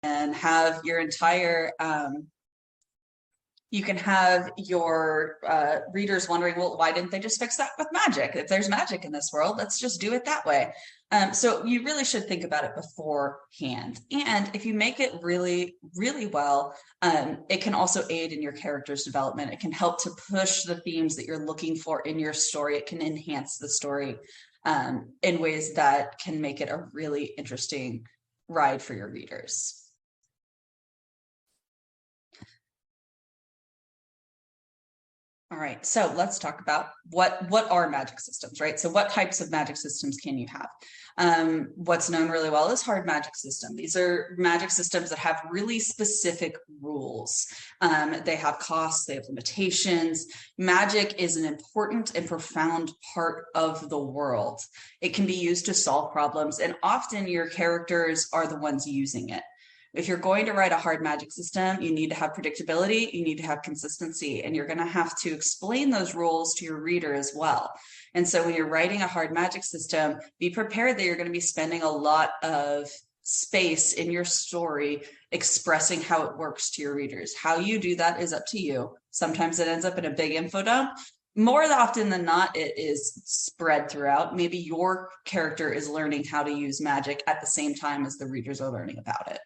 have your entire you can have your readers wondering, well, why didn't they just fix that with magic? If there's magic in this world, let's just do it that way. So you really should think about it beforehand. And if you make it really, really well, it can also aid in your character's development. It can help to push the themes that you're looking for in your story. It can enhance the story in ways that can make it a really interesting ride for your readers. All right, so let's talk about what are magic systems, right? So what types of magic systems can you have? What's known really well is hard magic system. These are magic systems that have really specific rules. They have costs, they have limitations. Magic is an important and profound part of the world. It can be used to solve problems, and often your characters are the ones using it. If you're going to write a hard magic system, you need to have predictability, you need to have consistency, and you're going to have to explain those rules to your reader as well. And so when you're writing a hard magic system, be prepared that you're going to be spending a lot of space in your story expressing how it works to your readers. How you do that is up to you. Sometimes it ends up in a big info dump. More often than not, it is spread throughout. Maybe your character is learning how to use magic at the same time as the readers are learning about it.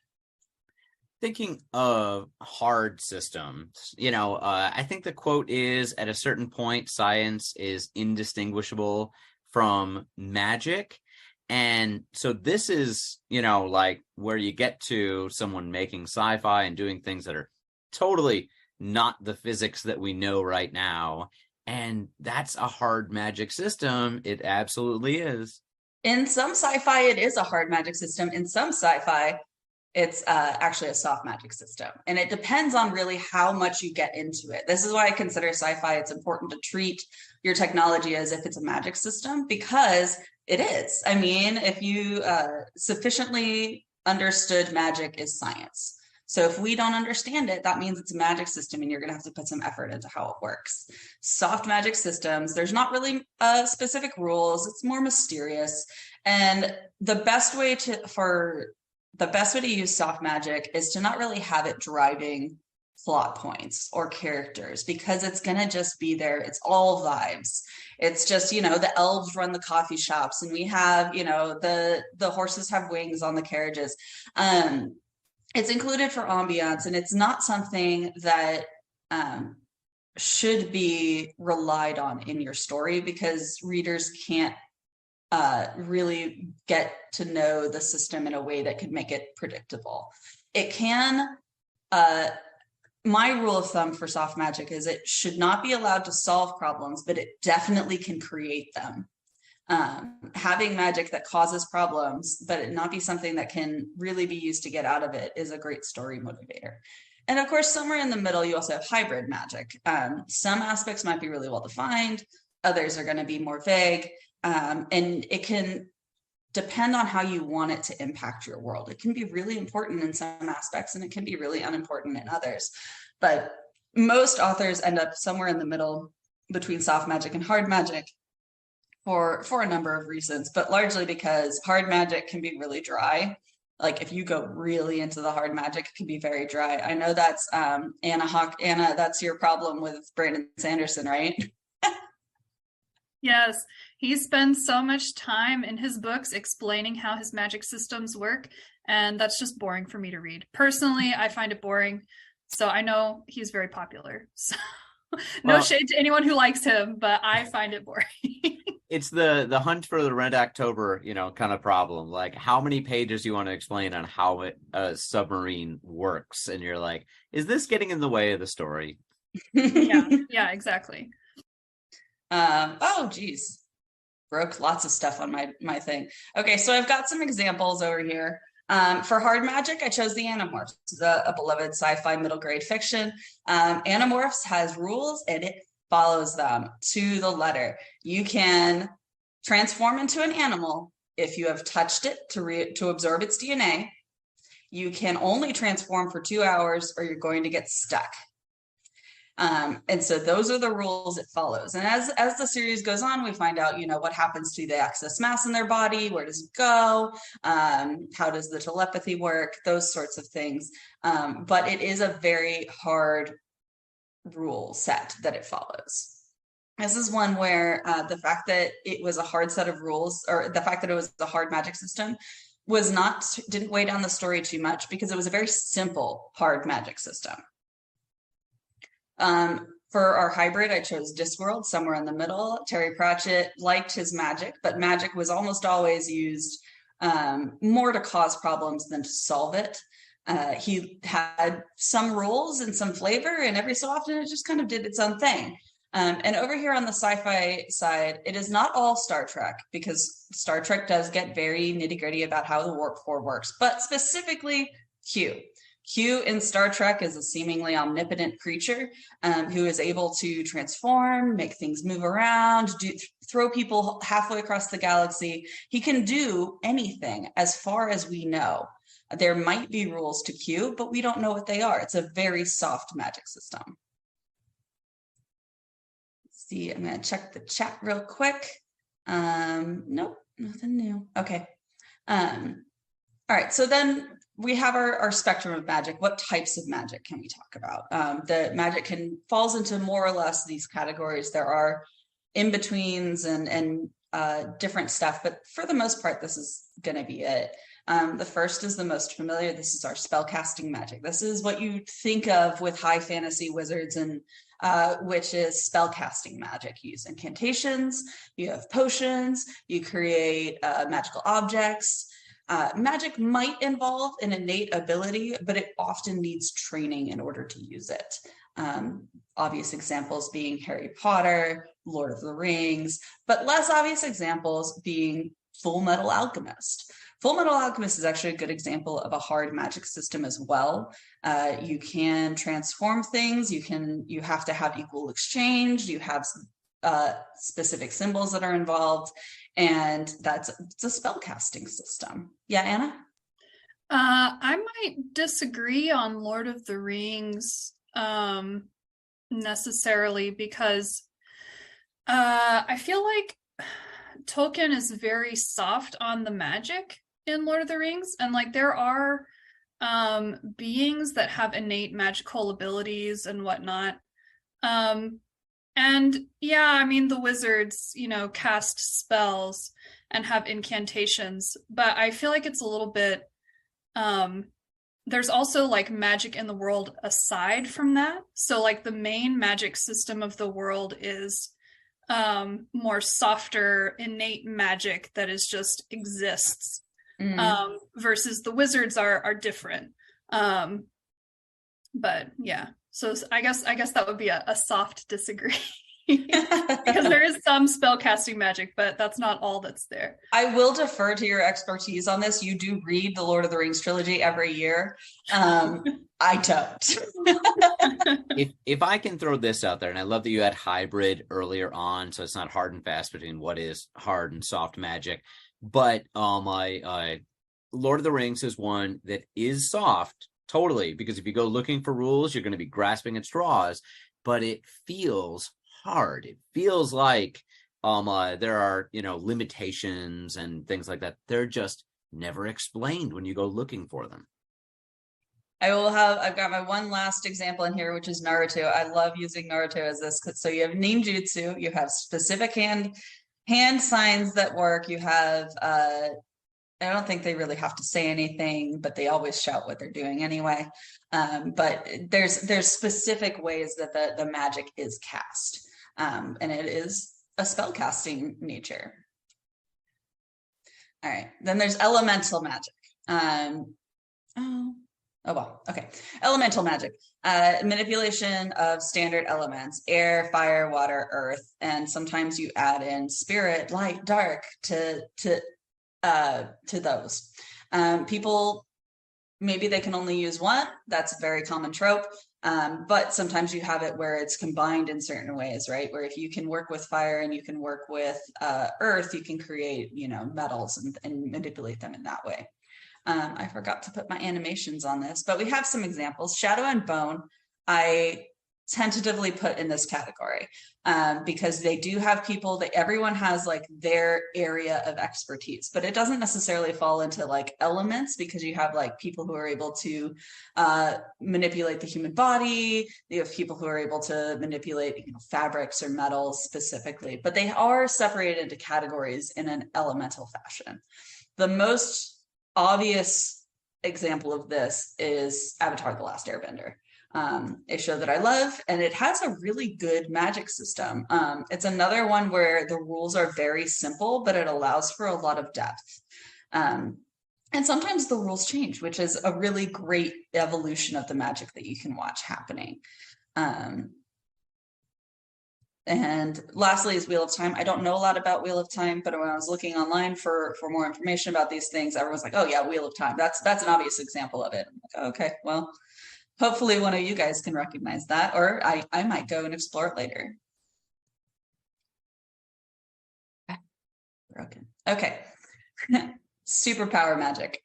Thinking of hard systems, I think the quote is, at a certain point, science is indistinguishable from magic. And so this is, like where you get to someone making sci-fi and doing things that are totally not the physics that we know right now. And that's a hard magic system. It absolutely is. In some sci-fi, it is a hard magic system. In some sci-fi, it's actually a soft magic system. And it depends on really how much you get into it. This is why I consider sci-fi, it's important to treat your technology as if it's a magic system, because it is. I mean, if you sufficiently understood magic is science. So if we don't understand it, that means it's a magic system and you're going to have to put some effort into how it works. Soft magic systems, there's not really specific rules. It's more mysterious. And the best way to use soft magic is to not really have it driving plot points or characters, because it's going to just be there. It's all vibes. It's just, the elves run the coffee shops, and we have, the horses have wings on the carriages. It's included for ambiance, and it's not something that should be relied on in your story, because readers can't really get to know the system in a way that could make it predictable. It can, my rule of thumb for soft magic is it should not be allowed to solve problems, but it definitely can create them. Having magic that causes problems, but it not be something that can really be used to get out of it, is a great story motivator. And of course, somewhere in the middle, you also have hybrid magic. Some aspects might be really well defined, others are going to be more vague. And it can depend on how you want it to impact your world. It can be really important in some aspects, and it can be really unimportant in others. But most authors end up somewhere in the middle between soft magic and hard magic for a number of reasons, but largely because hard magic can be really dry. Like if you go really into the hard magic, it can be very dry. I know that's Anna, that's your problem with Brandon Sanderson, right? Yes, he spends so much time in his books explaining how his magic systems work, and that's just boring for me to read. Personally, I find it boring, so I know he's very popular. So no shade to anyone who likes him, but I find it boring. It's the hunt for the Red October, kind of problem. Like, how many pages do you want to explain on how a submarine works? And you're like, is this getting in the way of the story? Yeah, exactly. Oh, geez. Broke lots of stuff on my thing. Okay, so I've got some examples over here. For hard magic, I chose the Animorphs, a beloved sci-fi middle grade fiction. Animorphs has rules, and it follows them to the letter. You can transform into an animal if you have touched it to absorb its DNA. You can only transform for 2 hours, or you're going to get stuck. And so those are the rules it follows. And as the series goes on, we find out, what happens to the excess mass in their body, where does it go, how does the telepathy work, those sorts of things. But it is a very hard rule set that it follows. This is one where the fact that it was a hard set of rules, or the fact that it was a hard magic system, didn't weigh down the story too much, because it was a very simple, hard magic system. For our hybrid, I chose Discworld, somewhere in the middle. Terry Pratchett liked his magic, but magic was almost always used more to cause problems than to solve it. He had some rules and some flavor, and every so often it just kind of did its own thing. And over here on the sci-fi side, it is not all Star Trek, because Star Trek does get very nitty-gritty about how the warp core works, but specifically Q. Q in Star Trek is a seemingly omnipotent creature who is able to transform, make things move around, throw people halfway across the galaxy. He can do anything as far as we know. There might be rules to Q, but we don't know what they are. It's a very soft magic system. Let's see, I'm going to check the chat real quick. Nope, nothing new. Okay. All right, so then we have our spectrum of magic. What types of magic can we talk about? The magic falls into more or less these categories. There are in-betweens and different stuff, but for the most part, this is going to be it. The first is the most familiar. This is our spellcasting magic. This is what you think of with high fantasy wizards, and which is spellcasting magic. You use incantations, you have potions, you create magical objects. Magic might involve an innate ability, but it often needs training in order to use it. Obvious examples being Harry Potter, Lord of the Rings, but less obvious examples being Full Metal Alchemist. Full Metal Alchemist is actually a good example of a hard magic system as well. You can transform things. You have to have equal exchange. You have specific symbols that are involved, and it's a spell casting system. Yeah, Anna? I might disagree on Lord of the Rings necessarily, because I feel like Tolkien is very soft on the magic in Lord of the Rings, and like there are beings that have innate magical abilities and whatnot. And yeah, I mean, the wizards, cast spells and have incantations, but I feel like it's a little bit, there's also like magic in the world aside from that. So like the main magic system of the world is more softer, innate magic that is just exists, versus the wizards are different. But yeah. So I guess that would be a soft disagree, because there is some spellcasting magic, but that's not all that's there. I will defer to your expertise on this. You do read the Lord of the Rings trilogy every year. I don't. If I can throw this out there, and I love that you had hybrid earlier on, so it's not hard and fast between what is hard and soft magic. But my Lord of the Rings is one that is soft. Totally, because if you go looking for rules, you're going to be grasping at straws, but it feels hard. It feels like there are, limitations and things like that. They're just never explained when you go looking for them. I've got my one last example in here, which is Naruto. I love using Naruto as this. So you have ninjutsu, you have specific hand signs that work. You have, I don't think they really have to say anything, but they always shout what they're doing anyway. But there's specific ways that the magic is cast, and it is a spellcasting nature. All right, then there's elemental magic. Okay. Elemental magic, manipulation of standard elements, air, fire, water, earth, and sometimes you add in spirit, light, dark to those. People, maybe they can only use one. That's a very common trope. But sometimes you have it where it's combined in certain ways, right? Where if you can work with fire and you can work with earth, you can create, metals and manipulate them in that way. I forgot to put my animations on this, but we have some examples. Shadow and Bone, I tentatively put in this category because they do have people that everyone has like their area of expertise, but it doesn't necessarily fall into like elements because you have like people who are able to manipulate the human body. You have people who are able to manipulate, you know, fabrics or metals specifically, but they are separated into categories in an elemental fashion. The most obvious example of this is Avatar: The Last Airbender. A show that I love, and it has a really good magic system. It's another one where the rules are very simple, but it allows for a lot of depth. And sometimes the rules change, which is a really great evolution of the magic that you can watch happening. And lastly is Wheel of Time. I don't know a lot about Wheel of Time, but when I was looking online for more information about these things, everyone's like, oh yeah, Wheel of Time. That's an obvious example of it. I'm like, okay, well, hopefully one of you guys can recognize that, or I might go and explore it later. Broken. Okay. Superpower magic.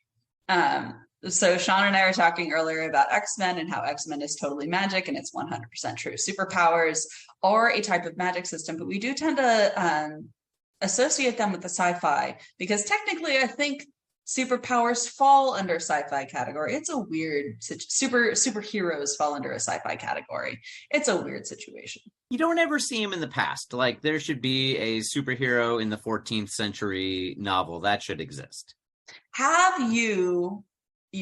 So Sean and I were talking earlier about X-Men and how X-Men is totally magic, and it's 100% true. Superpowers are a type of magic system, but we do tend to associate them with the sci-fi because technically I think superpowers fall under sci-fi category. It's a weird superheroes fall under a sci-fi category. It's a weird situation. You don't ever see him in the past. Like there should be a superhero in the 14th century novel that should exist. Have you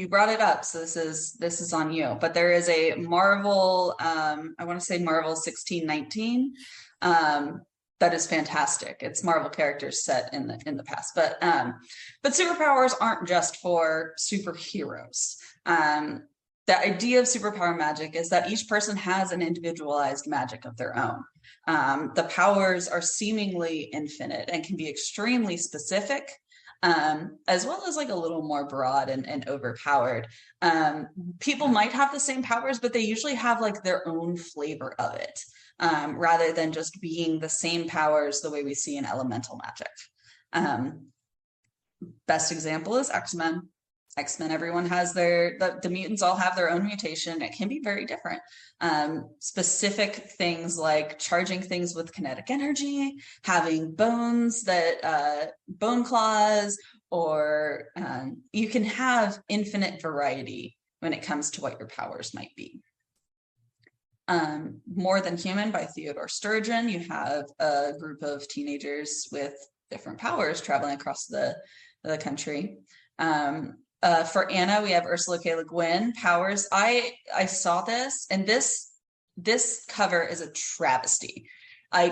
brought it up, so this is on you, but there is a Marvel, I want to say Marvel 1619, that is fantastic. It's Marvel characters set in the past, but superpowers aren't just for superheroes. The idea of superpower magic is that each person has an individualized magic of their own. The powers are seemingly infinite and can be extremely specific, as well as like a little more broad and overpowered. People might have the same powers, but they usually have like their own flavor of it. Rather than just being the same powers the way we see in elemental magic. Best example is X-Men. X-Men, everyone has the mutants all have their own mutation. It can be very different. Specific things like charging things with kinetic energy, having bones that, bone claws, or you can have infinite variety when it comes to what your powers might be. More Than Human by Theodore Sturgeon. You have a group of teenagers with different powers traveling across the country. For Anna, we have Ursula K. Le Guin powers. I saw this, and this cover is a travesty. I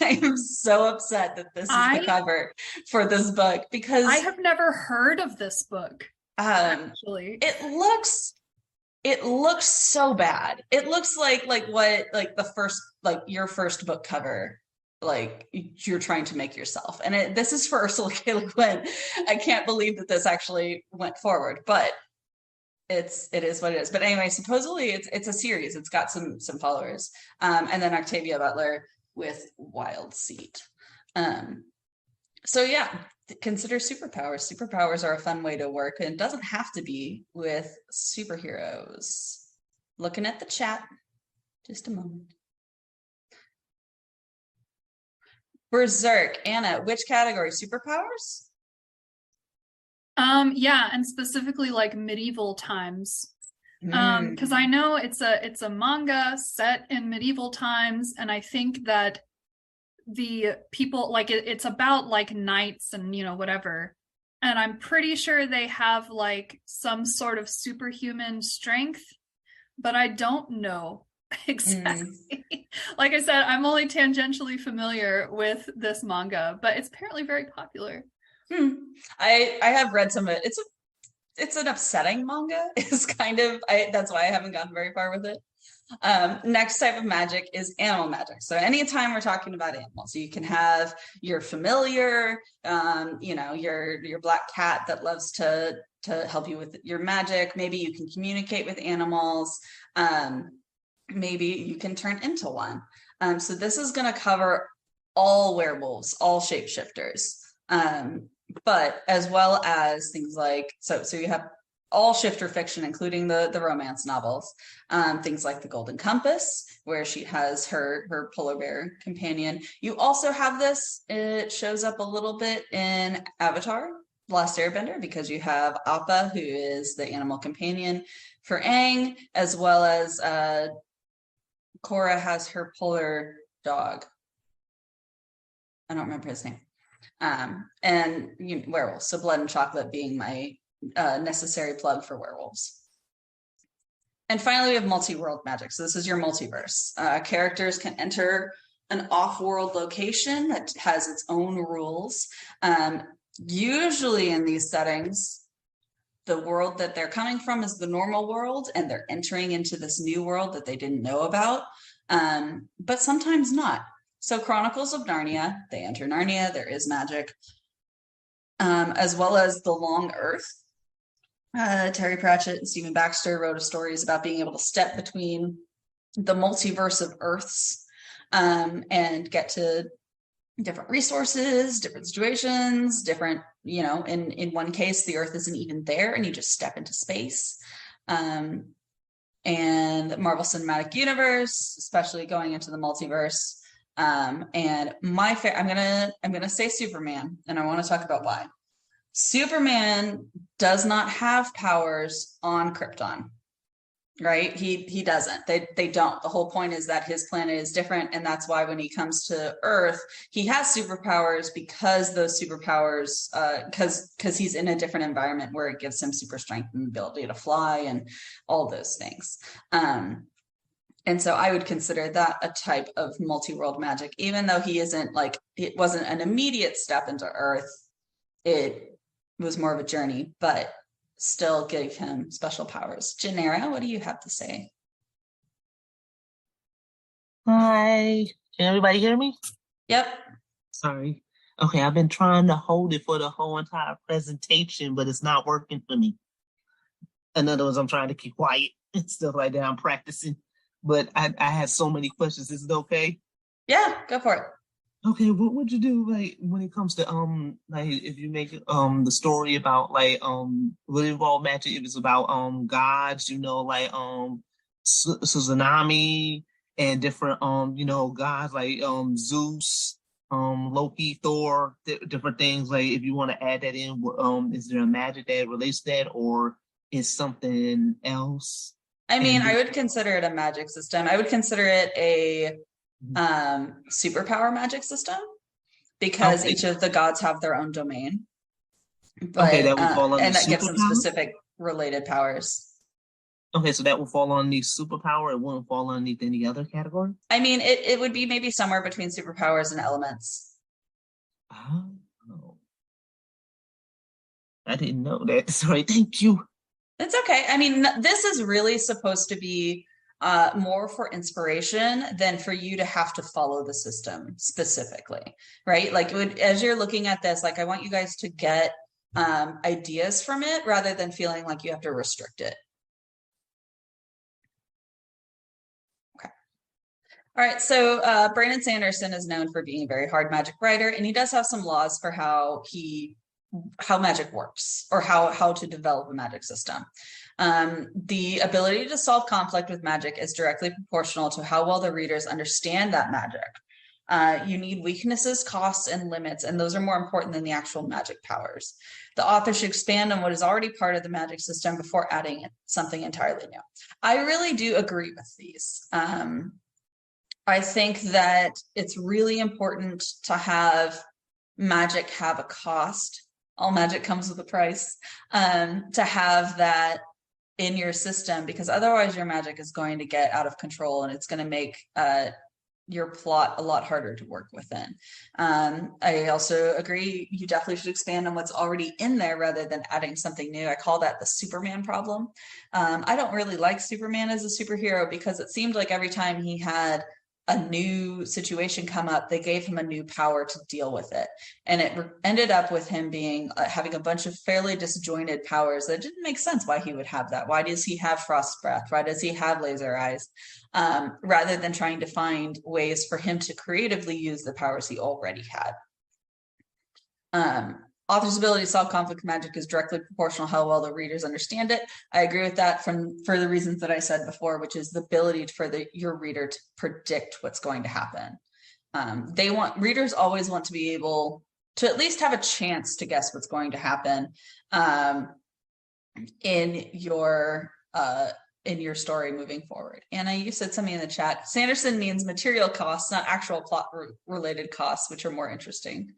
am so upset that this is the cover for this book because I have never heard of this book. Actually, it looks so bad. It looks like what the first your first book cover like you're trying to make yourself. And this is for Ursula K. Le Guin. I can't believe that this actually went forward, but it is what it is. But anyway, supposedly it's a series. It's got some followers. And then Octavia Butler with Wild Seed. So yeah, consider superpowers. Superpowers are a fun way to work, and it doesn't have to be with superheroes. Looking at the chat, just a moment. Berserk, Anna, which category? Superpowers? Yeah, and specifically like medieval times. Because I know it's a manga set in medieval times, and I think that the people like it's about like knights and whatever, and I'm pretty sure they have like some sort of superhuman strength, but I don't know exactly. Like I said, I'm only tangentially familiar with this manga, but it's apparently very popular. I have read some of it. It's an upsetting manga. It's kind of that's why I haven't gotten very far with it. Next type of magic is animal magic. So anytime we're talking about animals, you can have your familiar, your black cat that loves to help you with your magic. Maybe you can communicate with animals. Maybe you can turn into one. So this is going to cover all werewolves, all shapeshifters, but as well as things like so you have all shifter fiction, including the romance novels, things like The Golden Compass, where she has her polar bear companion. You also have this, it shows up a little bit in Avatar, The Last Airbender, because you have Appa, who is the animal companion for Aang, as well as Korra has her polar dog. I don't remember his name. And werewolves, so Blood and Chocolate being my necessary plug for werewolves. And finally, we have multi-world magic. So this is your multiverse. Characters can enter an off-world location that has its own rules. Usually in these settings, the world that they're coming from is the normal world, and they're entering into this new world that they didn't know about, but sometimes not. So Chronicles of Narnia, they enter Narnia, there is magic, as well as The Long Earth. Terry Pratchett and Stephen Baxter wrote stories about being able to step between the multiverse of Earths and get to different resources, different situations, different, in one case, the Earth isn't even there and you just step into space. And Marvel Cinematic Universe, especially going into the multiverse. And I'm gonna say Superman, and I want to talk about why. Superman does not have powers on Krypton, right? He doesn't. They don't. The whole point is that his planet is different, and that's why when he comes to Earth, he has superpowers because those superpowers, because he's in a different environment where it gives him super strength and ability to fly and all those things. And so I would consider that a type of multi-world magic, even though it wasn't an immediate step into Earth. It was more of a journey, but still gave him special powers. Janera, what do you have to say? Hi, can everybody hear me? Yep. Sorry. Okay, I've been trying to hold it for the whole entire presentation, but it's not working for me. In other words, I'm trying to keep quiet and stuff like that. I'm practicing, but I had so many questions. Is it okay? Yeah, go for it. Okay, what would you do when it comes to if you make the story about would it involve magic if it's about gods, Tsunami and different gods like Zeus, Loki, Thor, different things, like if you want to add that in, is there a magic that relates to that, or is something else? I mean, I would consider it a magic system. I would consider it a superpower magic system, because each of the gods have their own domain. But, okay, that would fall under and that gives them superpower? specific related powers. Okay, so that would fall underneath superpower. It wouldn't fall underneath any other category? I mean, it would be maybe somewhere between superpowers and elements. Oh, I didn't know that. Sorry, thank you. It's okay. I mean, this is really supposed to be more for inspiration than for you to have to follow the system specifically, right? Like as you're looking at this, I want you guys to get ideas from it rather than feeling like you have to restrict it. Okay. All right. So Brandon Sanderson is known for being a very hard magic writer, and he does have some laws for how magic works, or how to develop a magic system. The ability to solve conflict with magic is directly proportional to how well the readers understand that magic. You need weaknesses, costs, and limits, and those are more important than the actual magic powers. The author should expand on what is already part of the magic system before adding something entirely new. I really do agree with these. I think that it's really important to have magic have a cost. All magic comes with a price, to have that in your system, because otherwise your magic is going to get out of control, and it's going to make your plot a lot harder to work within. I also agree, you definitely should expand on what's already in there rather than adding something new. I call that the Superman problem. I don't really like Superman as a superhero, because it seemed like every time he had a new situation come up, they gave him a new power to deal with it. And it ended up with him being having a bunch of fairly disjointed powers that didn't make sense why he would have that. Why does he have frost breath? Why does he have laser eyes? Rather than trying to find ways for him to creatively use the powers he already had. author's ability to solve conflict magic is directly proportional to how well the readers understand it. I agree with that for the reasons that I said before, which is the ability for your reader to predict what's going to happen. Readers always want to be able to at least have a chance to guess what's going to happen in your story moving forward. Anna, you said something in the chat. Sanderson means material costs, not actual plot related costs, which are more interesting.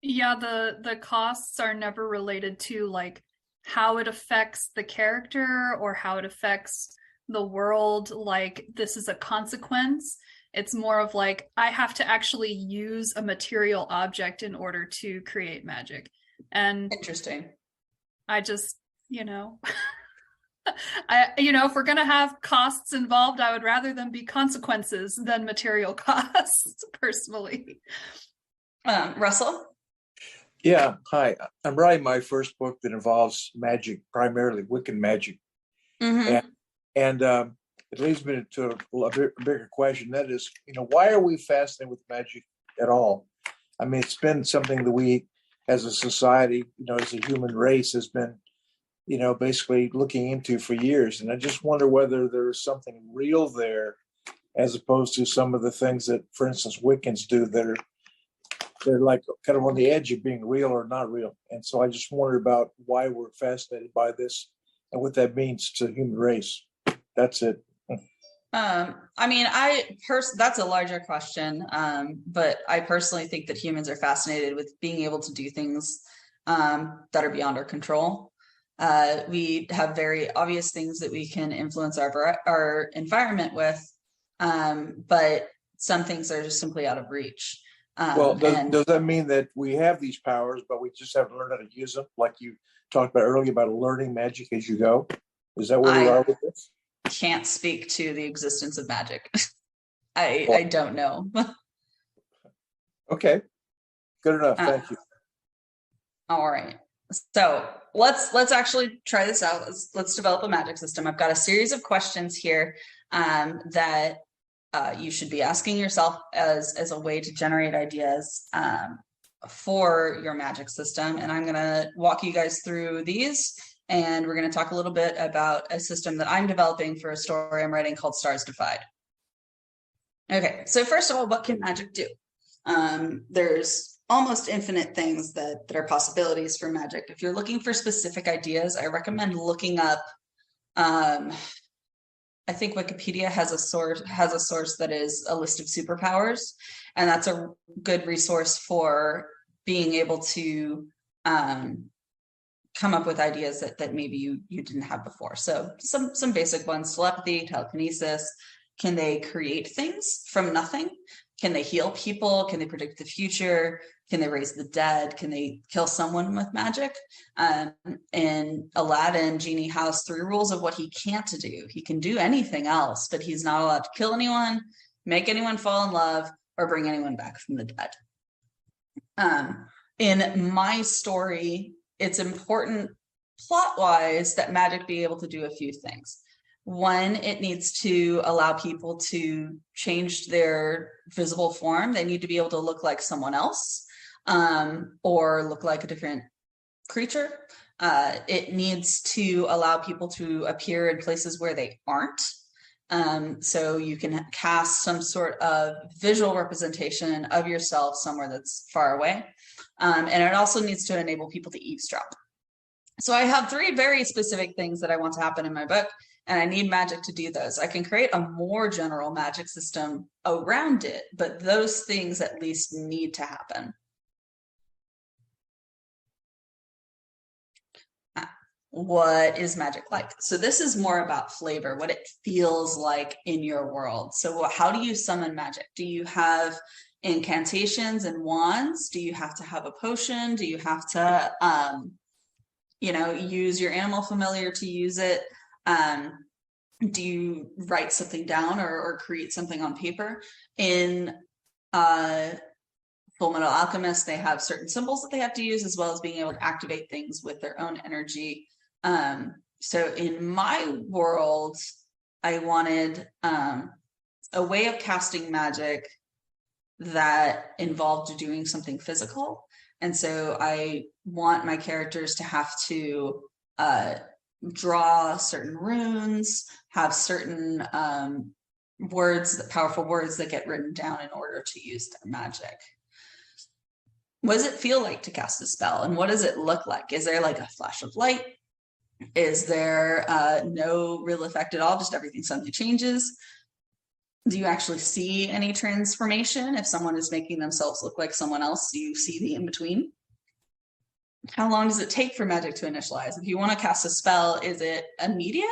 Yeah, the costs are never related to like how it affects the character or how it affects the world. Like this is a consequence. It's more of like I have to actually use a material object in order to create magic. And interesting. I just, if we're gonna have costs involved, I would rather them be consequences than material costs, personally. Russell? Yeah, hi. I'm writing my first book that involves magic, primarily Wiccan magic. Mm-hmm. And it leads me to a bigger question. That is, why are we fascinated with magic at all? I mean, it's been something that we, as a society, as a human race, has been, basically looking into for years. And I just wonder whether there is something real there, as opposed to some of the things that, for instance, Wiccans do that are they're like kind of on the edge of being real or not real. And so I just wonder about why we're fascinated by this and what that means to the human race. That's it. I mean, that's a larger question, but I personally think that humans are fascinated with being able to do things that are beyond our control. We have very obvious things that we can influence our environment with, but some things are just simply out of reach. Well, does that mean that we have these powers, but we just haven't learned how to use them? Like you talked about earlier about learning magic as you go. Is that where we are with this? Can't speak to the existence of magic. I don't know. Okay, good enough. Thank you. All right. So let's actually try this out. Let's develop a magic system. I've got a series of questions here that you should be asking yourself as a way to generate ideas for your magic system. And I'm going to walk you guys through these, and we're going to talk a little bit about a system that I'm developing for a story I'm writing called Stars Defied. Okay, so first of all, what can magic do? There's almost infinite things that are possibilities for magic. If you're looking for specific ideas, I recommend looking up I think Wikipedia has a source that is a list of superpowers, and that's a good resource for being able to come up with ideas that maybe you didn't have before. So some basic ones: telepathy, telekinesis. Can they create things from nothing? Can they heal people? Can they predict the future? Can they raise the dead? Can they kill someone with magic? In Aladdin, Genie has 3 rules of what he can't do. He can do anything else, but he's not allowed to kill anyone, make anyone fall in love, or bring anyone back from the dead. In my story, it's important plot-wise that magic be able to do a few things. One, it needs to allow people to change their visible form. They need to be able to look like someone else, or look like a different creature. It needs to allow people to appear in places where they aren't. So you can cast some sort of visual representation of yourself somewhere that's far away. And it also needs to enable people to eavesdrop. So I have 3 very specific things that I want to happen in my book, and I need magic to do those. I can create a more general magic system around it, but those things at least need to happen. What is magic like? So this is more about flavor, what it feels like in your world. So how do you summon magic? Do you have incantations and wands? Do you have to have a potion? Do you have to use your animal familiar to use it? Do you write something down or create something on paper? In Full Metal Alchemist, they have certain symbols that they have to use, as well as being able to activate things with their own energy. So in my world, I wanted a way of casting magic that involved doing something physical. And so I want my characters to have to draw certain runes, have certain powerful words that get written down in order to use their magic. What does it feel like to cast a spell? And what does it look like? Is there like a flash of light? Is there no real effect at all? Just everything suddenly changes? Do you actually see any transformation? If someone is making themselves look like someone else, do you see the in-between? How long does it take for magic to initialize? If you want to cast a spell, is it immediate?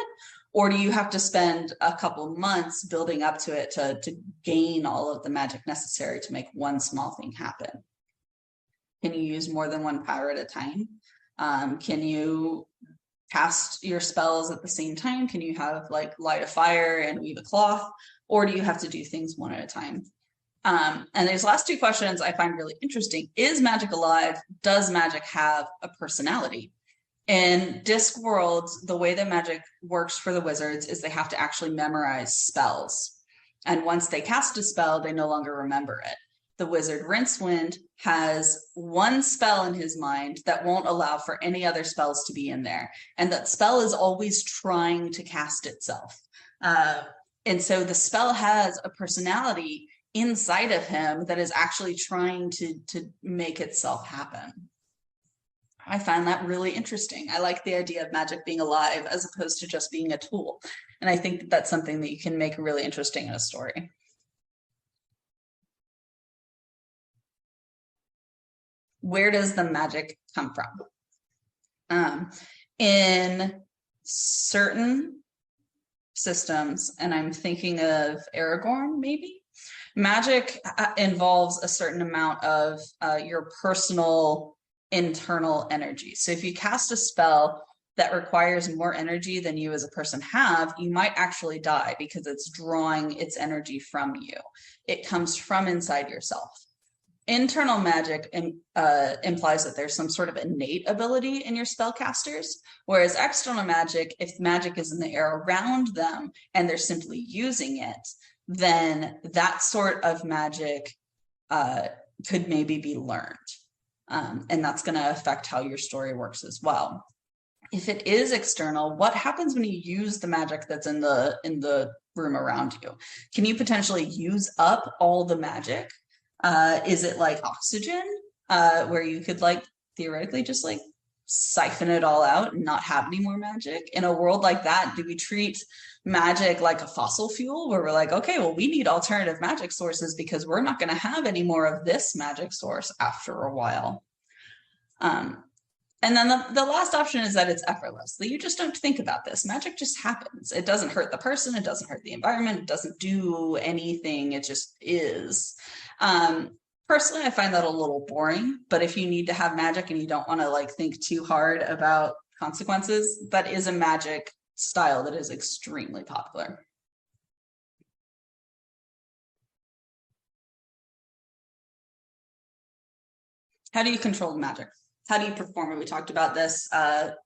Or do you have to spend a couple months building up to it to gain all of the magic necessary to make one small thing happen? Can you use more than one power at a time? Can you cast your spells at the same time? Can you have like light a fire and weave a cloth? Or do you have to do things one at a time? And these last two questions I find really interesting. Is magic alive? Does magic have a personality? In Discworld, the way that magic works for the wizards is they have to actually memorize spells. And once they cast a spell, they no longer remember it. The wizard Rincewind has one spell in his mind that won't allow for any other spells to be in there. And that spell is always trying to cast itself. And so the spell has a personality inside of him that is actually trying to make itself happen. I find that really interesting. I like the idea of magic being alive as opposed to just being a tool. And I think that that's something that you can make really interesting in a story. Where does the magic come from? In certain systems, and I'm thinking of Aragorn, maybe, magic involves a certain amount of your personal internal energy. So if you cast a spell that requires more energy than you as a person have, you might actually die because it's drawing its energy from you. It comes from inside yourself. Internal magic implies that there's some sort of innate ability in your spellcasters, whereas external magic, if magic is in the air around them and they're simply using it, then that sort of magic could maybe be learned. And that's going to affect how your story works as well. If it is external, what happens when you use the magic that's in the room around you? Can you potentially use up all the magic? Is it like oxygen, where you could like theoretically just like siphon it all out and not have any more magic? In a world like that, do we treat magic like a fossil fuel where we're like, okay, well, we need alternative magic sources because we're not going to have any more of this magic source after a while? And then the last option is that it's effortless, that you just don't think about this. Magic just happens. It doesn't hurt the person. It doesn't hurt the environment. It doesn't do anything. It just is. Personally, I find that a little boring, but if you need to have magic and you don't want to like think too hard about consequences, that is a magic style that is extremely popular. How do you control magic? How do you perform it? We talked about this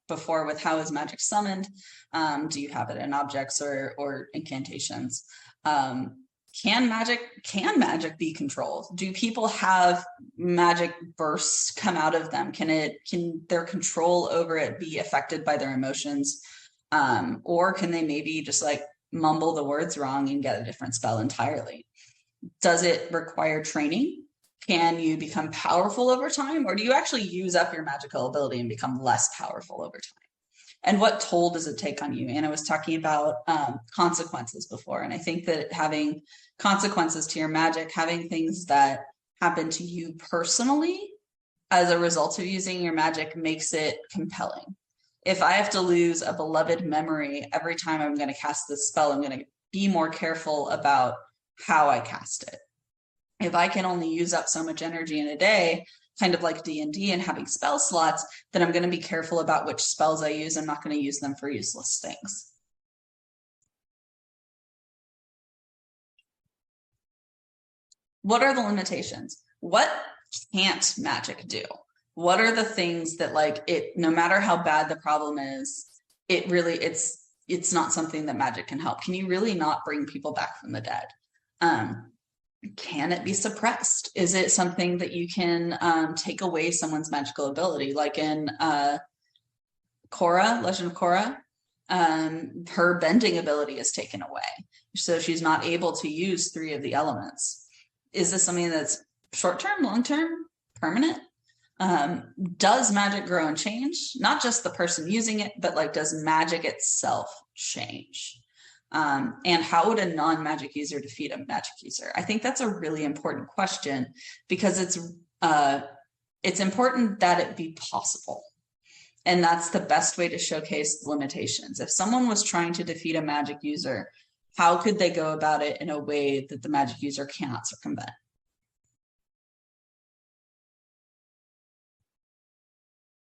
before with how is magic summoned? Do you have it in objects or incantations? Can magic be controlled? Do people have magic bursts come out of them? Can their control over it be affected by their emotions? Or can they maybe just like mumble the words wrong and get a different spell entirely? Does it require training? Can you become powerful over time, or do you actually use up your magical ability and become less powerful over time? And what toll does it take on you? Anna was talking about consequences before, and I think that having consequences to your magic, having things that happen to you personally as a result of using your magic makes it compelling. If I have to lose a beloved memory every time I'm going to cast this spell, I'm going to be more careful about how I cast it. If I can only use up so much energy in a day, kind of like D&D and having spell slots, then I'm going to be careful about which spells I use. I'm not going to use them for useless things. What are the limitations? What can't magic do? What are the things that like it, no matter how bad the problem is, it really, it's not something that magic can help. Can you really not bring people back from the dead? can it be suppressed? Is it something that you can take away someone's magical ability? Like in Korra, Legend of Korra, her bending ability is taken away. So she's not able to use 3 of the elements. Is this something that's short-term, long-term, permanent? Does magic grow and change? Not just the person using it, but like, does magic itself change? And how would a non-magic user defeat a magic user? I think that's a really important question, because it's important that it be possible. And that's the best way to showcase the limitations. If someone was trying to defeat a magic user, how could they go about it in a way that the magic user cannot circumvent?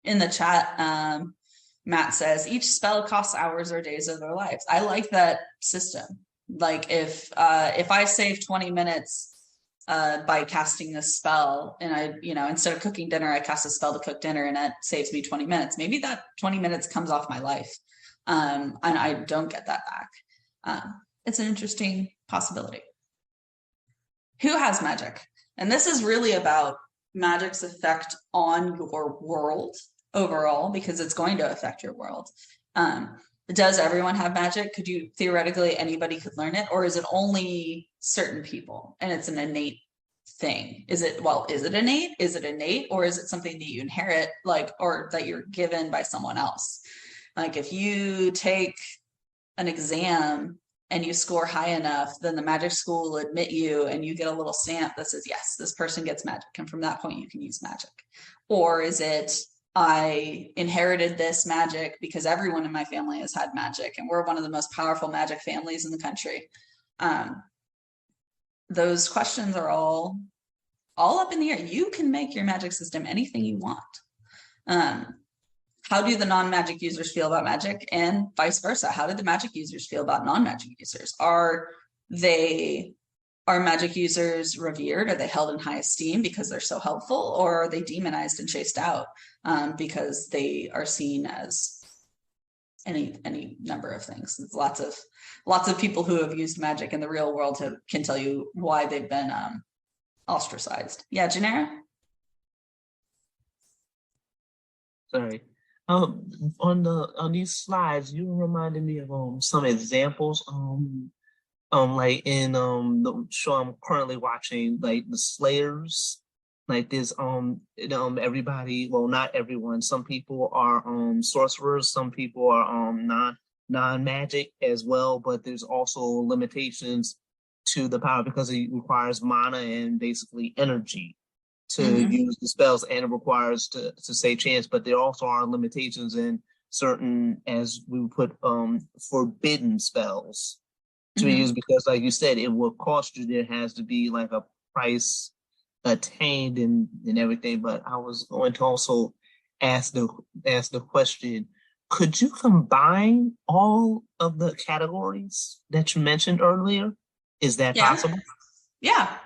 In the chat, Matt says, each spell costs hours or days of their lives. I like that system. Like if I save 20 minutes by casting this spell, and I, instead of cooking dinner, I cast a spell to cook dinner, and it saves me 20 minutes. Maybe that 20 minutes comes off my life, and I don't get that back. It's an interesting possibility. Who has magic? And this is really about magic's effect on your world overall, because it's going to affect your world. Does everyone have magic? Could you theoretically, anybody could learn it, or is it only certain people and it's an innate thing? Is it innate? Is it innate, or is it something that you inherit, like, or that you're given by someone else? Like if you take an exam and you score high enough, then the magic school will admit you and you get a little stamp that says, yes, this person gets magic. And from that point, you can use magic. Or is it, I inherited this magic because everyone in my family has had magic, and we're one of the most powerful magic families in the country. Those questions are all up in the air. You can make your magic system anything you want. How do the non-magic users feel about magic, and vice versa? How do the magic users feel about non-magic users? Are magic users revered? Are they held in high esteem because they're so helpful, or are they demonized and chased out because they are seen as any number of things? There's lots of people who have used magic in the real world can tell you why they've been ostracized. Yeah, Janera? Sorry. On these slides, you reminded me of some examples. Like in the show I'm currently watching, like the Slayers. Like there's everybody, well, not everyone. Some people are sorcerers. Some people are non-magic as well. But there's also limitations to the power, because it requires mana and basically energy to use the spells, and it requires to say chance. But there also are limitations in certain, as we would put, forbidden spells to be used, because like you said, it will cost you. There has to be like a price attained and everything. But I was going to also ask the question, could you combine all of the categories that you mentioned earlier? Is that possible? Yeah,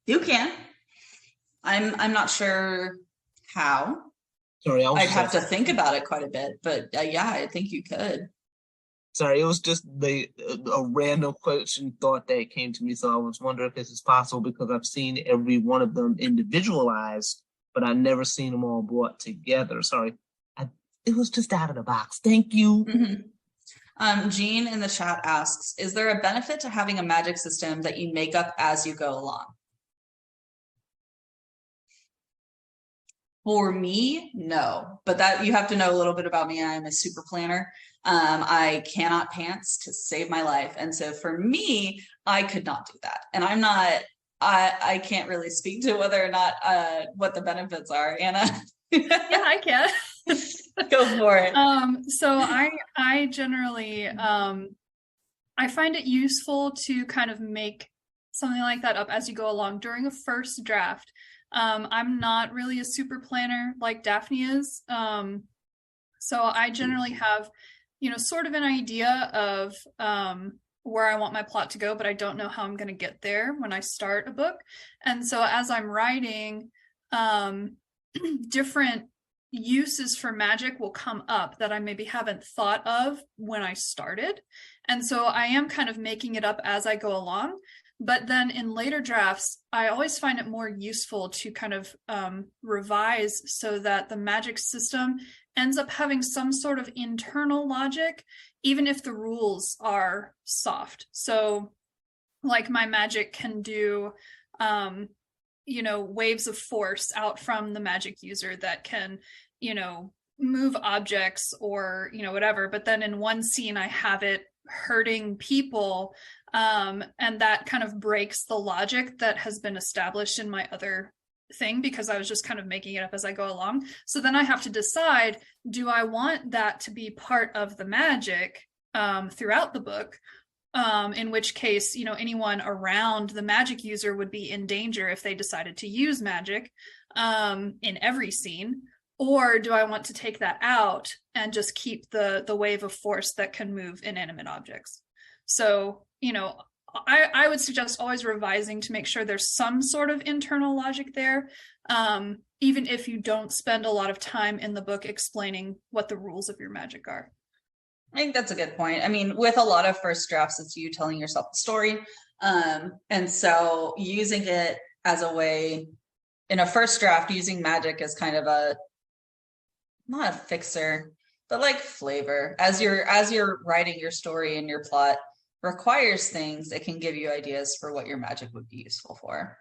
you can. I'm not sure how. Sorry, I'd have to think about it quite a bit, but yeah, I think you could. Sorry, it was just a random question thought that came to me. So I was wondering if this is possible, because I've seen every one of them individualized, but I've never seen them all brought together. Sorry, it was just out of the box. Thank you. Jean in the chat asks, is there a benefit to having a magic system that you make up as you go along? For me, no, but that you have to know a little bit about me. I'm a super planner. I cannot pants to save my life. And so for me, I could not do that. And I can't really speak to whether or not what the benefits are. Anna? Yeah, I can. Go for it. So I generally, I find it useful to kind of make something like that up as you go along during a first draft. I'm not really a super planner like Daphne is. So I generally have, sort of an idea of where I want my plot to go, but I don't know how I'm going to get there when I start a book. And so as I'm writing, different uses for magic will come up that I maybe haven't thought of when I started. And so I am kind of making it up as I go along. But then in later drafts, I always find it more useful to kind of revise so that the magic system ends up having some sort of internal logic, even if the rules are soft. So like my magic can do, waves of force out from the magic user that can, move objects or, whatever. But then in one scene, I have it hurting people. And that kind of breaks the logic that has been established in my other thing, because I was just kind of making it up as I go along. So then I have to decide, do I want that to be part of the magic throughout the book? In which case, anyone around the magic user would be in danger if they decided to use magic in every scene. Or do I want to take that out and just keep the wave of force that can move inanimate objects? So, I would suggest always revising to make sure there's some sort of internal logic there, even if you don't spend a lot of time in the book explaining what the rules of your magic are. I think that's a good point. I mean, with a lot of first drafts, it's you telling yourself the story. And so using it as a way in a first draft, using magic as kind of not a fixer, but like flavor. As you're writing your story and your plot requires things, it can give you ideas for what your magic would be useful for.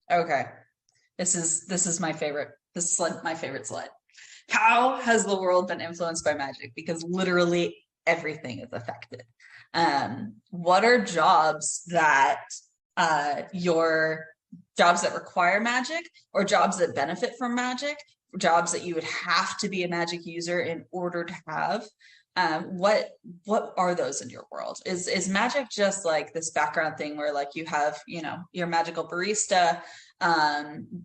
Okay. This is my favorite. This is my favorite slide. How has the world been influenced by magic? Because literally everything is affected. What are jobs that jobs that require magic, or jobs that benefit from magic, jobs that you would have to be a magic user in order to have? What are those in your world? Is magic just like this background thing where like you have, your magical barista,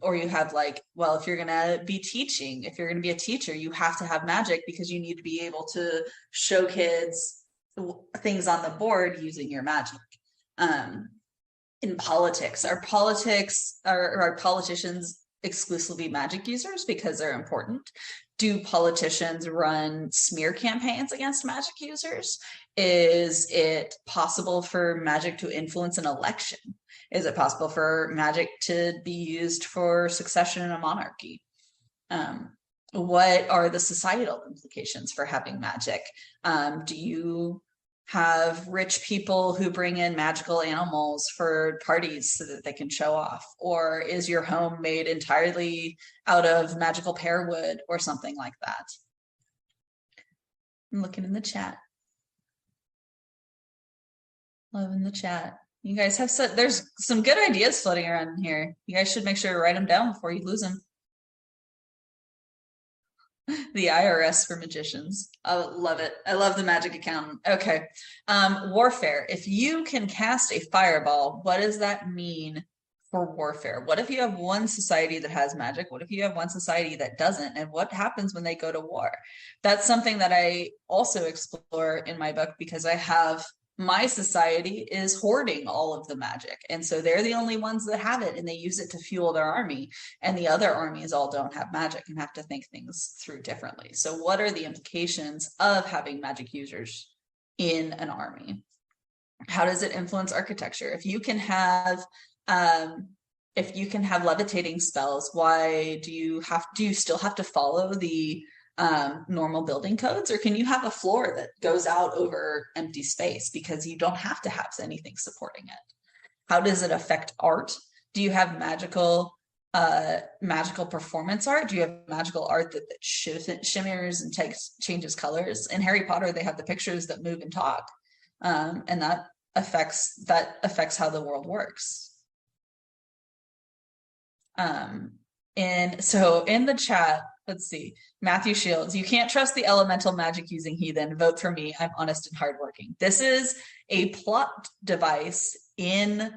or you have like, well, if you're going to be teaching, if you're going to be a teacher, you have to have magic because you need to be able to show kids things on the board using your magic. In politics, are politicians exclusively magic users because they're important? Do politicians run smear campaigns against magic users? Is it possible for magic to influence an election? Is it possible for magic to be used for succession in a monarchy? What are the societal implications for having magic? Do you have rich people who bring in magical animals for parties so that they can show off? Or is your home made entirely out of magical pear wood or something like that? I'm looking in the chat. Love in the chat. You guys have there's some good ideas floating around in here. You guys should make sure to write them down before you lose them. The IRS for magicians. I love it. I love the magic accountant. Okay. Warfare. If you can cast a fireball, what does that mean for warfare? What if you have one society that has magic? What if you have one society that doesn't? And what happens when they go to war? That's something that I also explore in my book, because I have my society is hoarding all of the magic. And so they're the only ones that have it, and they use it to fuel their army. And the other armies all don't have magic and have to think things through differently. So what are the implications of having magic users in an army? How does it influence architecture? If you can have levitating spells, why do you still have to follow the normal building codes, or can you have a floor that goes out over empty space because you don't have to have anything supporting it? How does it affect art? Do you have magical performance art? Do you have magical art that shimmers and changes colors? In Harry Potter, they have the pictures that move and talk, and that affects how the world works. And so in the chat, let's see, Matthew Shields, you can't trust the elemental magic using heathen. Vote for me. I'm honest and hardworking. This is a plot device in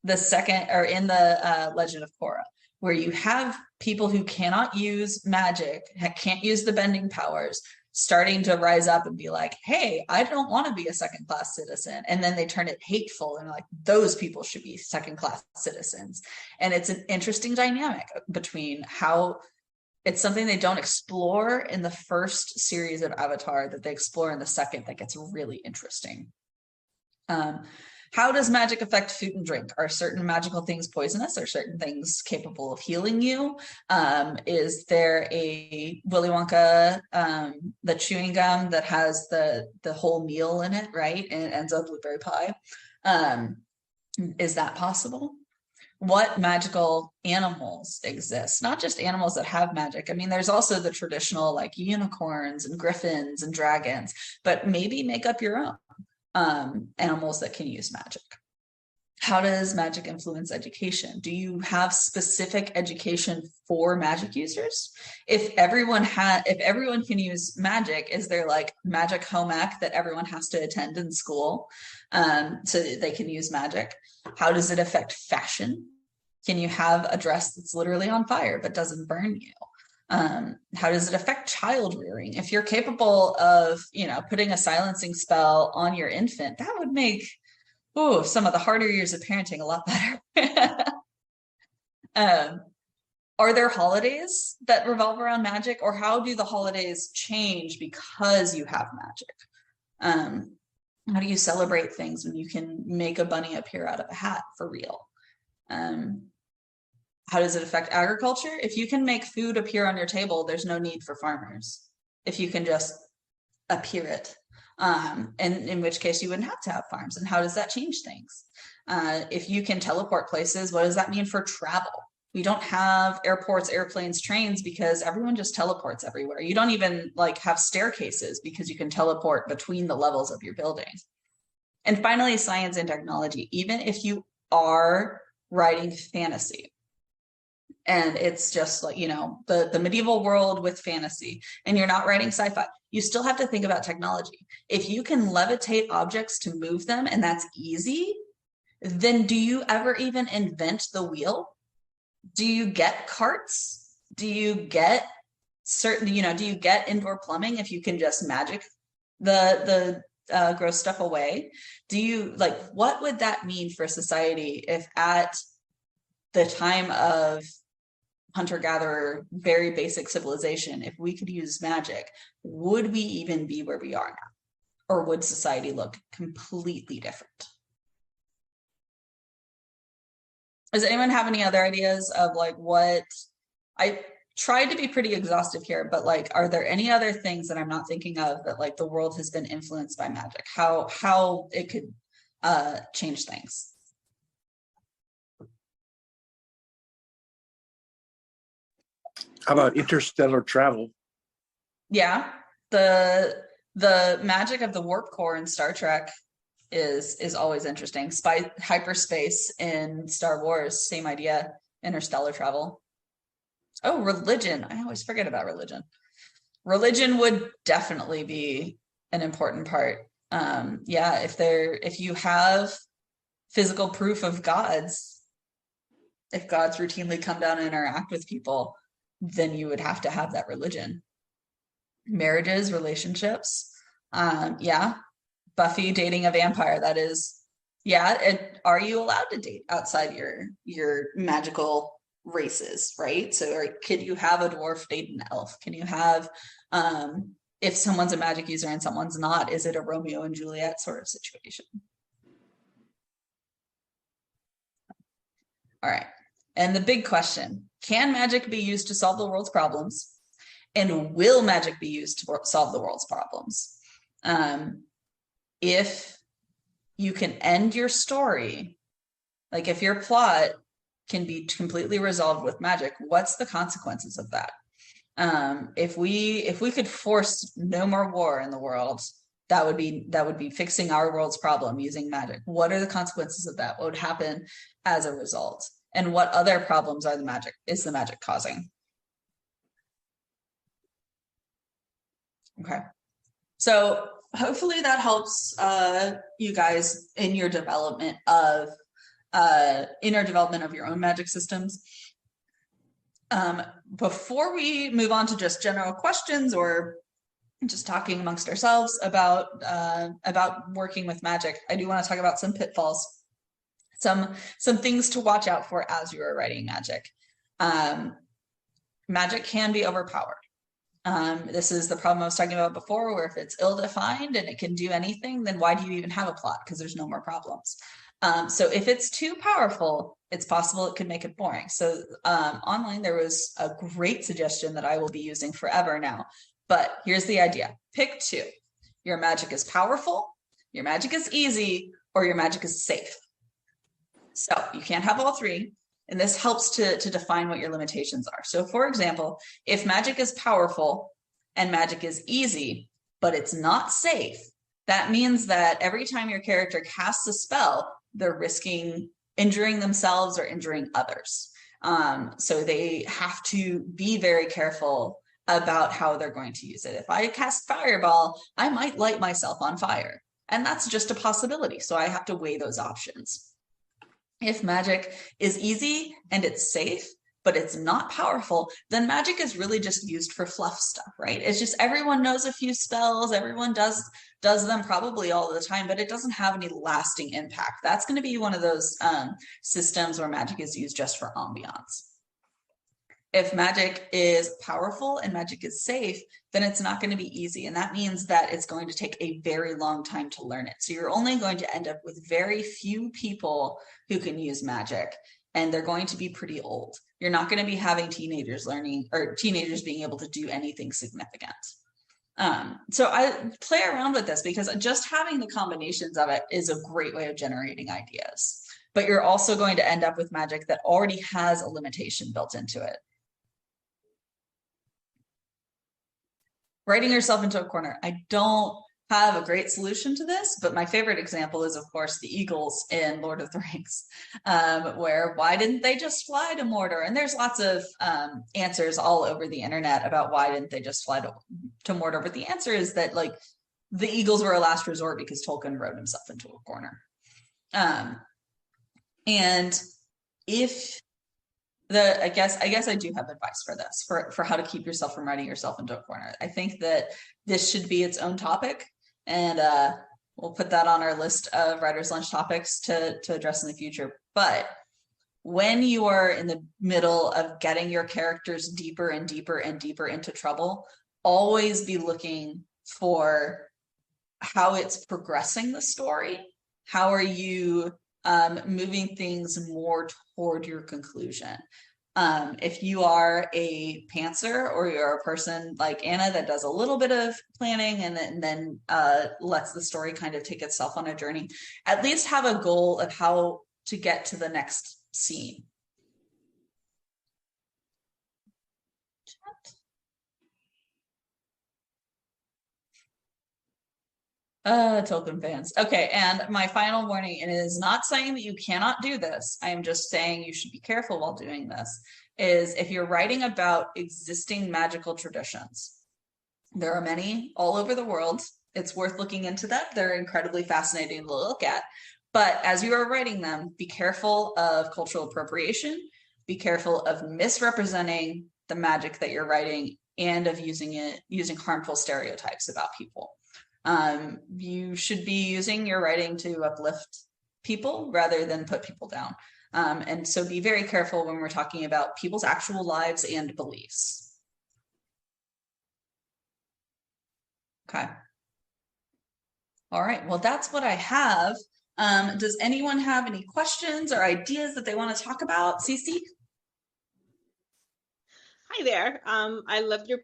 the Legend of Korra, where you have people who cannot use magic, can't use the bending powers, starting to rise up and be like, hey, I don't want to be a second-class citizen. And then they turn it hateful and like, those people should be second-class citizens. And it's an interesting dynamic between how It's something they don't explore in the first series of Avatar that they explore in the second that gets really interesting. How does magic affect food and drink? Are certain magical things poisonous? Are certain things capable of healing you? Is there a Willy Wonka, the chewing gum that has the whole meal in it, right? And it ends up blueberry pie. Is that possible? What magical animals exist? Not just animals that have magic. I mean, there's also the traditional like unicorns and griffins and dragons, but maybe make up your own animals that can use magic. How does magic influence education? Do you have specific education for magic users? If everyone can use magic, is there like magic home ec that everyone has to attend in school so that they can use magic? How does it affect fashion? Can you have a dress that's literally on fire but doesn't burn you? How does it affect child rearing? If you're capable of, putting a silencing spell on your infant, that would make some of the harder years of parenting a lot better. Are there holidays that revolve around magic, or how do the holidays change because you have magic? How do you celebrate things when you can make a bunny appear out of a hat for real? How does it affect agriculture? If you can make food appear on your table, there's no need for farmers. If you can just appear it, and in which case you wouldn't have to have farms. And how does that change things? If you can teleport places, what does that mean for travel? We don't have airports, airplanes, trains because everyone just teleports everywhere. You don't even like have staircases because you can teleport between the levels of your buildings. And finally, science and technology. Even if you are writing fantasy, and it's just like, the medieval world with fantasy, and you're not writing sci-fi, you still have to think about technology. If you can levitate objects to move them, and that's easy, then do you ever even invent the wheel? Do you get carts? Do you get do you get indoor plumbing if you can just magic the gross stuff away? Do you, what would that mean for society if at the time of hunter-gatherer, very basic civilization, if we could use magic, would we even be where we are now? Or would society look completely different? Does anyone have any other ideas of what I tried to be pretty exhaustive here, but are there any other things that I'm not thinking of that the world has been influenced by magic? How it could change things? How about interstellar travel? Yeah, the magic of the warp core in Star Trek is always interesting. Hyperspace in Star Wars, same idea. Interstellar travel. Oh, religion. I always forget about religion. Religion would definitely be an important part. Yeah, if you have physical proof of gods, if gods routinely come down and interact with people, then you would have to have that religion. Marriages, relationships. Yeah. Buffy dating a vampire. That is, yeah. Are you allowed to date outside your magical races, right? So could you have a dwarf date an elf? Can you have, if someone's a magic user and someone's not, is it a Romeo and Juliet sort of situation? All right. And the big question, can magic be used to solve the world's problems? And will magic be used to solve the world's problems? If you can end your story, if your plot can be completely resolved with magic, what's the consequences of that? If we could force no more war in the world, that would be fixing our world's problem using magic. What are the consequences of that? What would happen as a result? And what other problems is the magic causing? Okay. So hopefully that helps you guys in your development of your own magic systems. Before we move on to just general questions or just talking amongst ourselves about working with magic, I do want to talk about some pitfalls, some things to watch out for as you are writing magic. magic can be overpowered. This is the problem I was talking about before, where if it's ill-defined and it can do anything, then why do you even have a plot? Because there's no more problems. So if it's too powerful, it's possible it could make it boring. So online, there was a great suggestion that I will be using forever now. But here's the idea. Pick two. Your magic is powerful, your magic is easy, or your magic is safe. So you can't have all three. And this helps to define what your limitations are. So for example, if magic is powerful and magic is easy, but it's not safe, that means that every time your character casts a spell, they're risking injuring themselves or injuring others. So they have to be very careful about how they're going to use it. If I cast Fireball, I might light myself on fire. And that's just a possibility. So I have to weigh those options. If magic is easy and it's safe, but it's not powerful, then magic is really just used for fluff stuff, right? It's just everyone knows a few spells, everyone does them probably all the time, but it doesn't have any lasting impact. That's going to be one of those systems where magic is used just for ambiance. If magic is powerful and magic is safe, then it's not going to be easy. And that means that it's going to take a very long time to learn it. So you're only going to end up with very few people who can use magic, and they're going to be pretty old. You're not going to be having teenagers learning or teenagers being able to do anything significant. So I play around with this because just having the combinations of it is a great way of generating ideas. But you're also going to end up with magic that already has a limitation built into it. Writing yourself into a corner. I don't have a great solution to this, but my favorite example is, of course, the eagles in Lord of the Rings, where why didn't they just fly to Mordor? And there's lots of answers all over the internet about why didn't they just fly to Mordor. But the answer is that like the eagles were a last resort because Tolkien wrote himself into a corner. And if I guess I do have advice for this, for how to keep yourself from writing yourself into a corner. I think that this should be its own topic, and we'll put that on our list of Writer's Lunch topics to address in the future. But when you are in the middle of getting your characters deeper and deeper and deeper into trouble, always be looking for how it's progressing the story. How are you moving things more toward your conclusion? If you are a pantser or you're a person like Anna that does a little bit of planning and then lets the story kind of take itself on a journey, at least have a goal of how to get to the next scene. Tolkien fans. Okay, and my final warning, and it is not saying that you cannot do this, I am just saying you should be careful while doing this, is if you're writing about existing magical traditions. There are many all over the world. It's worth looking into them. They're incredibly fascinating to look at. But as you are writing them, be careful of cultural appropriation, be careful of misrepresenting the magic that you're writing, and of using harmful stereotypes about people. You should be using your writing to uplift people rather than put people down. And so be very careful when we're talking about people's actual lives and beliefs. Okay. All right, well, that's what I have. Does anyone have any questions or ideas that they want to talk about? Cece? Hi there. I loved your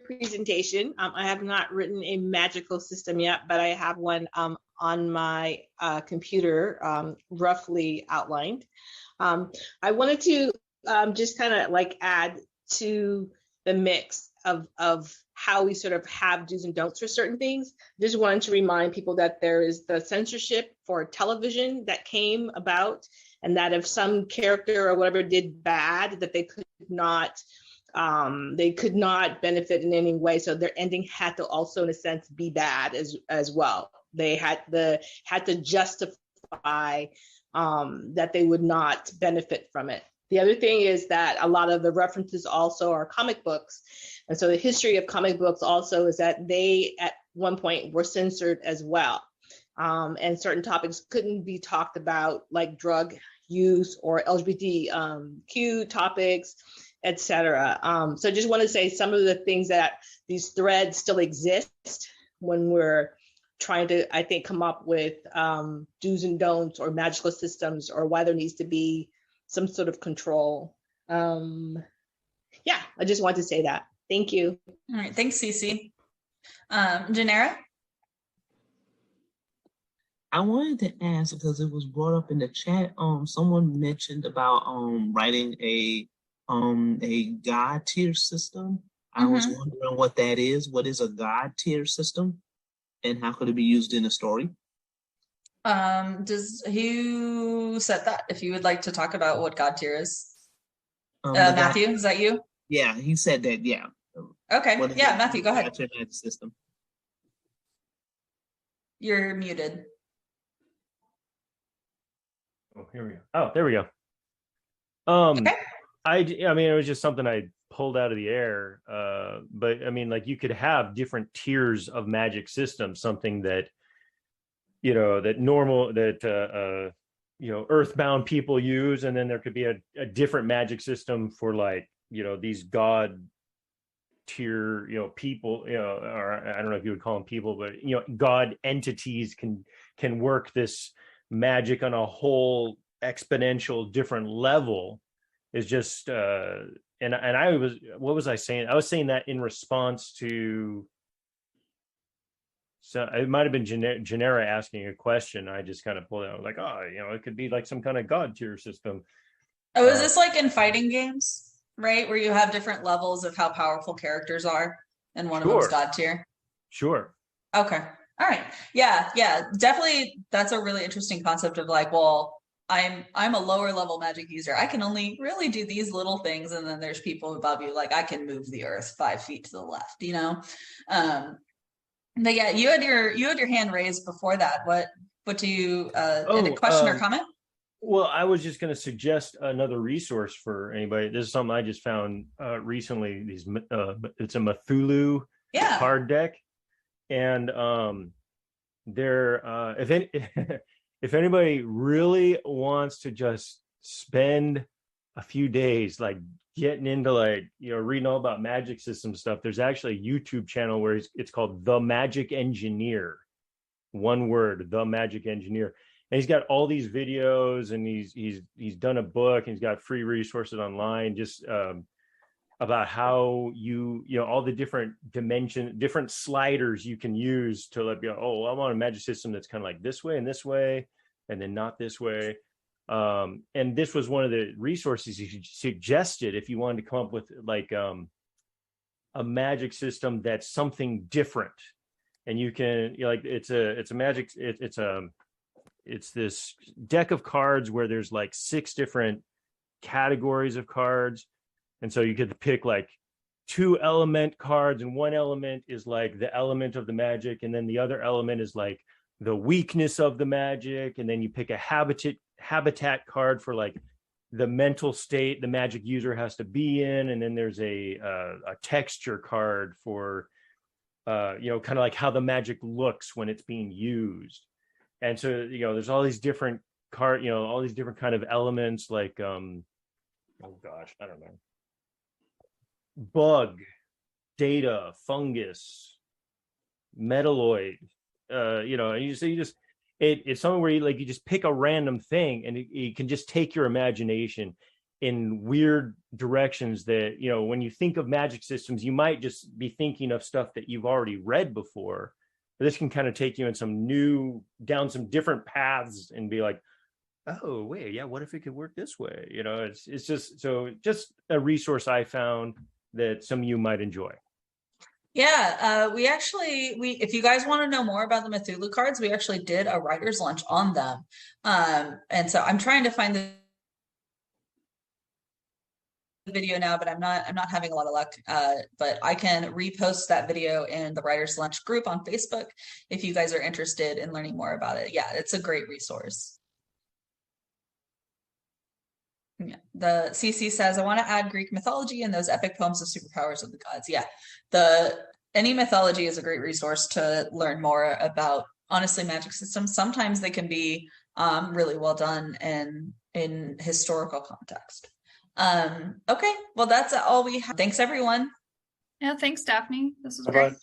presentation. I have not written a magical system yet, but I have one on my computer, roughly outlined. I wanted to just kind of like add to the mix of how we sort of have do's and don'ts for certain things. Just wanted to remind people that there is the censorship for television that came about, and that if some character or whatever did bad, that they could not benefit in any way. So their ending had to also, in a sense, be bad as well. They had to justify that they would not benefit from it. The other thing is that a lot of the references also are comic books. And so the history of comic books also is that they at one point were censored as well. And certain topics couldn't be talked about, like drug use or LGBTQ topics. etc. So I just want to say some of the things that these threads still exist when we're trying to, I think, come up with do's and don'ts or magical systems, or why there needs to be some sort of control. Yeah, I just want to say that. Thank you. All right, thanks, Cece. Janera? I wanted to ask because it was brought up in the chat. Someone mentioned about writing a God tier system. I was wondering what that is. What is a God tier system, and how could it be used in a story? Who said that? If you would like to talk about what God tier is, Matthew, is that you? Yeah, he said that. Yeah. Okay. Yeah, Matthew, go ahead. God tier system. You're muted. Oh, here we go. Oh, there we go. Okay. I mean, it was just something I pulled out of the air. But I mean, like, you could have different tiers of magic systems, something that, you know, that normal, that, you know, earthbound people use. And then there could be a different magic system for, like, you know, these God tier, you know, people, you know, or I don't know if you would call them people, but, you know, God entities can work this magic on a whole exponential different level. Is just and I was, what was I saying? I was saying that in response to, so it might have been Genera asking a question. I just kind of pulled it out. I was like, oh, you know, it could be like some kind of God tier system. Oh, is this like in fighting games, right? Where you have different levels of how powerful characters are, and one of them's God tier? Sure. Okay. All right. Yeah. Definitely. That's a really interesting concept of, like, well, I'm a lower level magic user. I can only really do these little things, and then there's people above you, like I can move the earth 5 feet to the left, you know. But yeah, you had your hand raised before that. What do you a question or comment? Well, I was just going to suggest another resource for anybody. This is something I just found recently. It's a Cthulhu card deck, and if anybody really wants to just spend a few days, like, getting into, like, you know, reading all about magic system stuff, there's actually a YouTube channel where it's called The Magic Engineer. One word, The Magic Engineer. And he's got all these videos, and he's done a book, and he's got free resources online, just about how you know, all the different different sliders you can use to, like, oh, I want a magic system that's kind of like this way, and then not this way. And this was one of the resources he suggested if you wanted to come up with, like, a magic system that's something different. And you can, you know, like, it's this deck of cards where there's like 6 different categories of cards. And so you get to pick like 2 element cards, and one element is like the element of the magic, and then the other element is like the weakness of the magic, and then you pick a habitat card for, like, the mental state the magic user has to be in, and then there's a texture card for you know, kind of like how the magic looks when it's being used. And so, you know, there's all these different all these different kind of elements, like oh gosh, I don't know, bug, data, fungus, metalloid, you know, and you just it's something where you just pick a random thing, and it can just take your imagination in weird directions that, you know, when you think of magic systems, you might just be thinking of stuff that you've already read before. But this can kind of take you in down some different paths, and be like, oh wait, yeah, what if it could work this way? You know, it's just a resource I found that some of you might enjoy. Yeah, we if you guys want to know more about the Cthulhu cards, we actually did a writer's lunch on them. And so I'm trying to find the video now, but I'm not having a lot of luck. But I can repost that video in the writer's lunch group on Facebook if you guys are interested in learning more about it. Yeah, it's a great resource. Yeah, the CC says, I want to add Greek mythology and those epic poems of superpowers of the gods. Yeah, any mythology is a great resource to learn more about, honestly, magic systems. Sometimes they can be really well done in historical context. Okay, well, that's all we have. Thanks, everyone. Yeah, thanks, Daphne. This was Bye-bye. great.